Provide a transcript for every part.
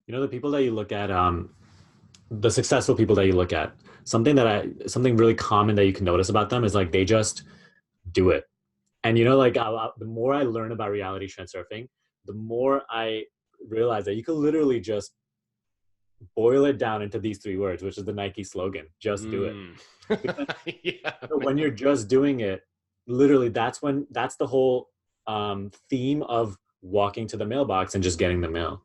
The people that you look at, the successful people that you look at, something really common that you can notice about them is like they just do it. And like the more I learn about reality transurfing, the more I realize that you can literally just boil it down into these three words, which is the Nike slogan: just do it. Mm. Because Yeah, when man. you're just doing it, literally that's the whole theme of walking to the mailbox and just getting the mail.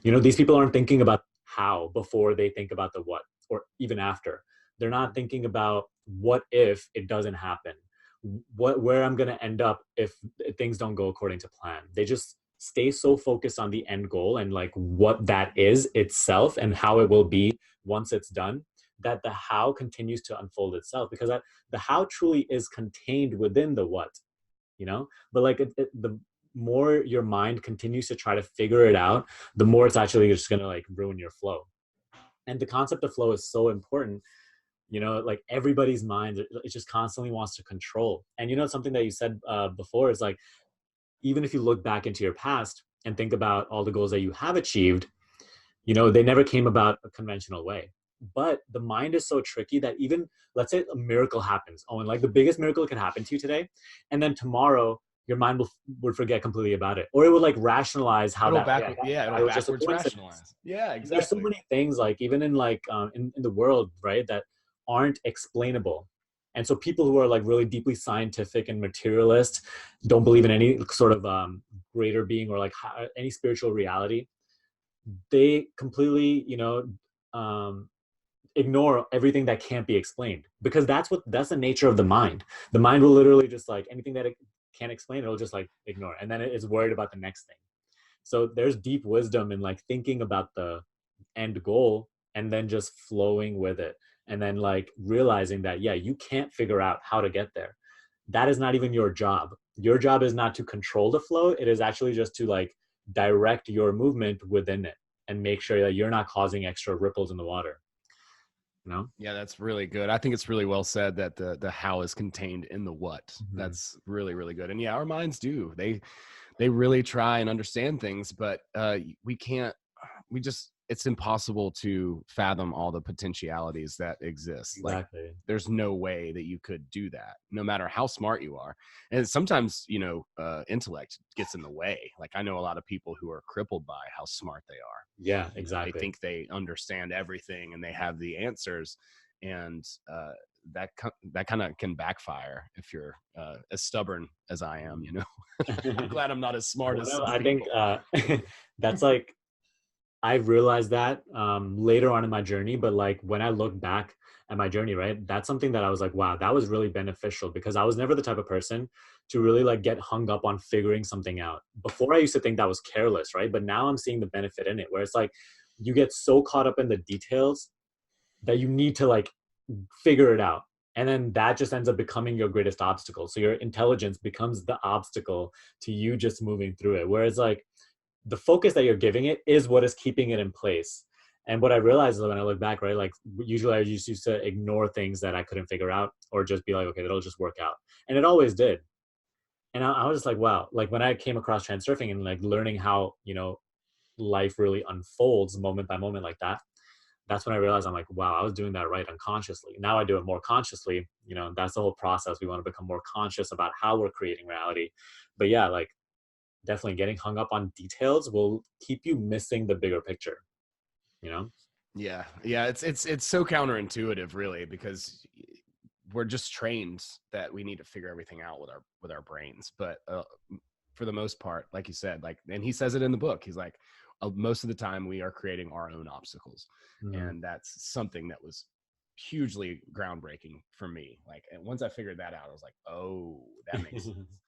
These people aren't thinking about how before they think about the what, or even after. They're not thinking about what if it doesn't happen, where I'm going to end up if things don't go according to plan. They just stay so focused on the end goal and like what that is itself and how it will be once it's done, that the how continues to unfold itself, because the how truly is contained within the what. But like the more your mind continues to try to figure it out, the more it's actually just going to like ruin your flow. And the concept of flow is so important. Like everybody's mind, it just constantly wants to control. And something that you said before is like, even if you look back into your past and think about all the goals that you have achieved, they never came about a conventional way. But the mind is so tricky that even, let's say a miracle happens, oh, and like the biggest miracle could happen to you today, and then tomorrow your mind would forget completely about it, or it would like rationalize how It'll that, oh, back, yeah, yeah, it'll that was just a backwards coincidence. rationalize. Yeah, And there's so exactly. many things, like even in like in the world, right, that aren't explainable. And so people who are like really deeply scientific and materialist, don't believe in any sort of greater being or like any spiritual reality, they completely um, ignore everything that can't be explained, because that's the nature of the mind. The mind will literally just like anything that it can't explain, it'll just like ignore, and then it is worried about the next thing. So there's deep wisdom in like thinking about the end goal and then just flowing with it, and then like realizing that, yeah, you can't figure out how to get there. That is not even your job. Your job is not to control the flow, it is actually just to like direct your movement within it and make sure that you're not causing extra ripples in the water, you know. Yeah, that's really good. I think it's really well said that the how is contained in the what. Mm-hmm. That's really, really good. And yeah, our minds do. They really try and understand things, but we can't, we just, it's impossible to fathom all the potentialities that exist. Like Exactly. there's no way that you could do that, no matter how smart you are. And sometimes, intellect gets in the way. Like I know a lot of people who are crippled by how smart they are. Yeah, They exactly. think they understand everything and they have the answers. And that kind of can backfire if you're as stubborn as I am. I'm glad I'm not as smart as some I think people. that's like, I've realized that later on in my journey, but like when I look back at my journey, right, that's something that I was like, wow, that was really beneficial, because I was never the type of person to really like get hung up on figuring something out. Before I used to think that was careless, right? But now I'm seeing the benefit in it, where it's like you get so caught up in the details that you need to like figure it out. And then that just ends up becoming your greatest obstacle. So your intelligence becomes the obstacle to you just moving through it. Whereas like the focus that you're giving it is what is keeping it in place. And what I realized when I look back, right, like usually I just used to ignore things that I couldn't figure out, or just be like, okay, that'll just work out. And it always did. And I was just like, wow, like when I came across transurfing and like learning how, life really unfolds moment by moment like that, that's when I realized, I'm like, wow, I was doing that right unconsciously. Now I do it more consciously. That's the whole process. We want to become more conscious about how we're creating reality. But yeah, like definitely getting hung up on details will keep you missing the bigger picture, you know? Yeah, yeah, it's so counterintuitive, really, because we're just trained that we need to figure everything out with our brains. But for the most part, like you said, like, and he says it in the book, he's like, most of the time we are creating our own obstacles, Mm. and that's something that was hugely groundbreaking for me. Like, and once I figured that out, I was like, oh, that makes sense.